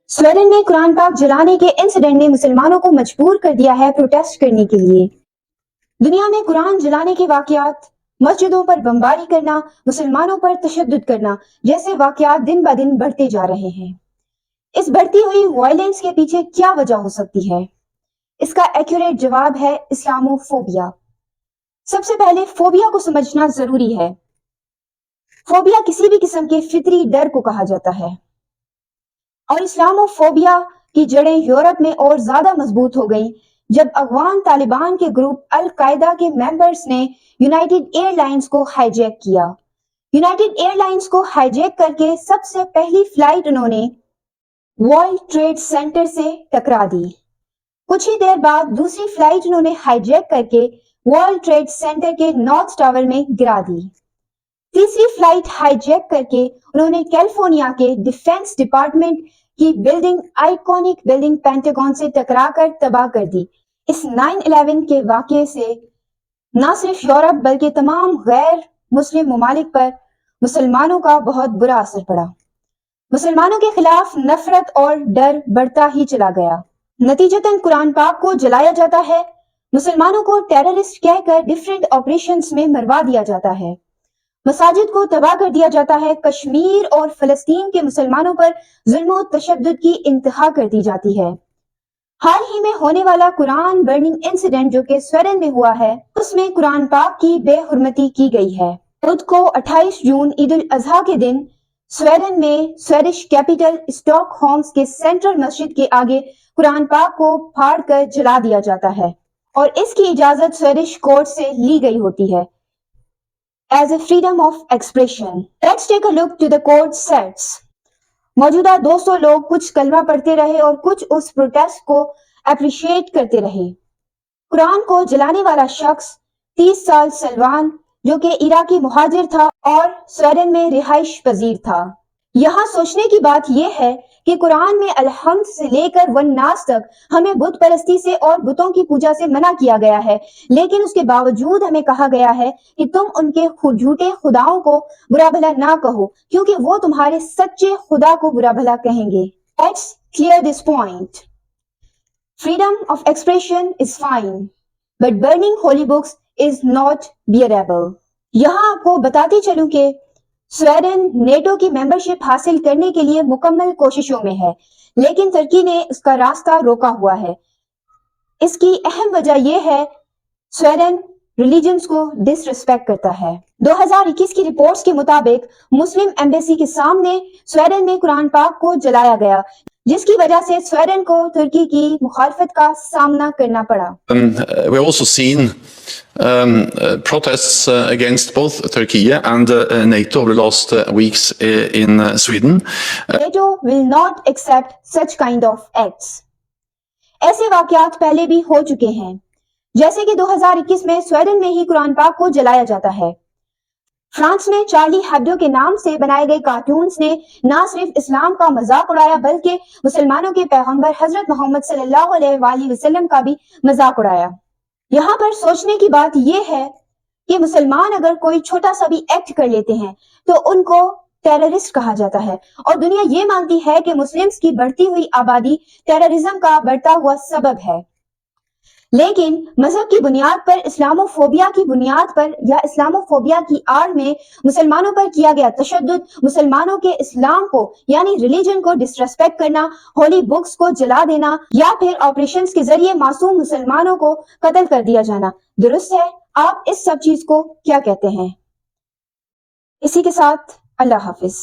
Sweden में कुरान पाक जलाने के इंसिडेंट ने मुसलमानों को मजबूर कर दिया है प्रोटेस्ट करने के लिए। दुनिया में कुरान जलाने के वाकयात, मस्जिदों पर बमबारी करना, मुसलमानों पर तशद्दुद करना जैसे वाकयात दिन ब दिन बढ़ते जा रहे हैं। इस बढ़ती हुई वायलेंस के पीछे क्या वजह हो सकती है? इसका एक्यूरेट जवाब है इस्लामोफोबिया। सबसे पहले फोबिया को समझना जरूरी है। फोबिया किसी भी किस्म के फितरी डर को कहा जाता है और इस्लामोफोबिया की जड़ें यूरोप में और ज्यादा मजबूत हो गईं जब अफगान तालिबान के ग्रुप अल कायदा के मेंबर्स ने यूनाइटेड एयरलाइंस को हाईजैक किया। यूनाइटेड एयरलाइंस को हाईजैक करके सबसे पहली फ्लाइट उन्होंने वर्ल्ड ट्रेड सेंटर से टकरा दी। कुछ ही देर बाद दूसरी फ्लाइट उन्होंने हाईजैक करके वर्ल्ड ट्रेड सेंटर के नॉर्थ टावर में गिरा दी। तीसरी फ्लाइट हाईजैक करके उन्होंने कैलिफोर्निया के डिफेंस डिपार्टमेंट की बिल्डिंग, आइकॉनिक बिल्डिंग पेंटागन से टकराकर तबाह कर दी। इस 9/11 के वाकये से न सिर्फ यूरोप बल्कि तमाम गैर मुस्लिम ममालिक पर मुसलमानों का बहुत बुरा असर पड़ा। मुसलमानों के खिलाफ नफरत और डर बढ़ता ही चला गया। नतीजतन कुरान पाक को जलाया जाता है, मुसलमानों को टेररिस्ट कहकर डिफरेंट ऑपरेशंस में मरवा दिया जाता है, मसाजिद को तबाह कर दिया जाता है, कश्मीर और फलस्तीन के मुसलमानों पर जुल्म और तशद्दुद की इंतहा कर दी जाती है। हाल ही में होने वाला कुरान बर्निंग इंसिडेंट जो कि स्वीडन में हुआ है, उसमें कुरान पाक की बेहुरमती की गई है। खुद को 28 जून ईद उल अजहा के दिन स्वीडन में स्वीडिश कैपिटल स्टॉकहोम्स के सेंट्रल मस्जिद के आगे कुरान पाक को फाड़कर जला दिया जाता है और इसकी इजाजत स्वीडिश कोर्ट से ली गई होती है as a freedom of expression. Let's take a look to the court sets. मौजूदा 200 लोग कुछ कलमा पढ़ते रहे और कुछ उस प्रोटेस्ट को अप्रिशिएट करते रहे। कुरान को जलाने वाला शख्स 30 साल सलमान जो कि इराकी मुहाजिर था और स्वीडन में रिहाइश पजीर था। यहाँ सोचने की बात यह है कि कुरान में अलहम्द से लेकर वन्नास तक हमें बुत परस्ती से और बुतों की पूजा से मना किया गया है, लेकिन उसके बावजूद हमें कहा गया है कि तुम उनके झूठे खुदाओं को बुरा भला ना कहो क्योंकि वो तुम्हारे सच्चे खुदा को बुरा भला कहेंगे। Let's clear this point. Freedom of expression is fine, but burning holy books is not bearable. यहाँ आपको बताती चलूं कि स्वीडन नेटो की मेंबरशिप हासिल करने के लिए मुकम्मल कोशिशों में है, लेकिन तुर्की ने उसका रास्ता रोका हुआ है। इसकी अहम वजह यह है स्वीडन रिलीजन्स को डिसरिस्पेक्ट करता है। 2021 की रिपोर्ट्स के मुताबिक मुस्लिम एम्बेसी के सामने स्वीडन में कुरान पाक को जलाया गया, जिसकी वजह से स्वीडन को तुर्की की मुखालफत का सामना करना पड़ा। We also seen protests against both Turkey and NATO over the last weeks in Sweden. NATO will not accept such kind of acts. ऐसे वाकयात पहले भी हो चुके हैं, जैसे कि 2021 में स्वीडन में ही कुरान पाक को जलाया जाता है। फ्रांस में चार्ली हेब्डो के नाम से बनाए गए कार्टून्स ने न सिर्फ इस्लाम का मजाक उड़ाया बल्कि मुसलमानों के पैगंबर हजरत मोहम्मद सल्लल्लाहु अलैहि वसल्लम का भी मजाक उड़ाया। यहाँ पर सोचने की बात यह है कि मुसलमान अगर कोई छोटा सा भी एक्ट कर लेते हैं तो उनको टेररिस्ट कहा जाता है और दुनिया ये मानती है कि मुस्लिम्स की बढ़ती हुई आबादी टेररिज्म का बढ़ता हुआ सबब है। लेकिन मजहब की बुनियाद पर, इस्लामोफोबिया की बुनियाद पर या इस्लामोफोबिया की आड़ में मुसलमानों पर किया गया तशद्दुद, मुसलमानों के इस्लाम को यानी रिलीजन को डिसरेस्पेक्ट करना, होली बुक्स को जला देना या फिर ऑपरेशंस के जरिए मासूम मुसलमानों को कत्ल कर दिया जाना दुरुस्त है? आप इस सब चीज को क्या कहते हैं? इसी के साथ अल्लाह हाफिज।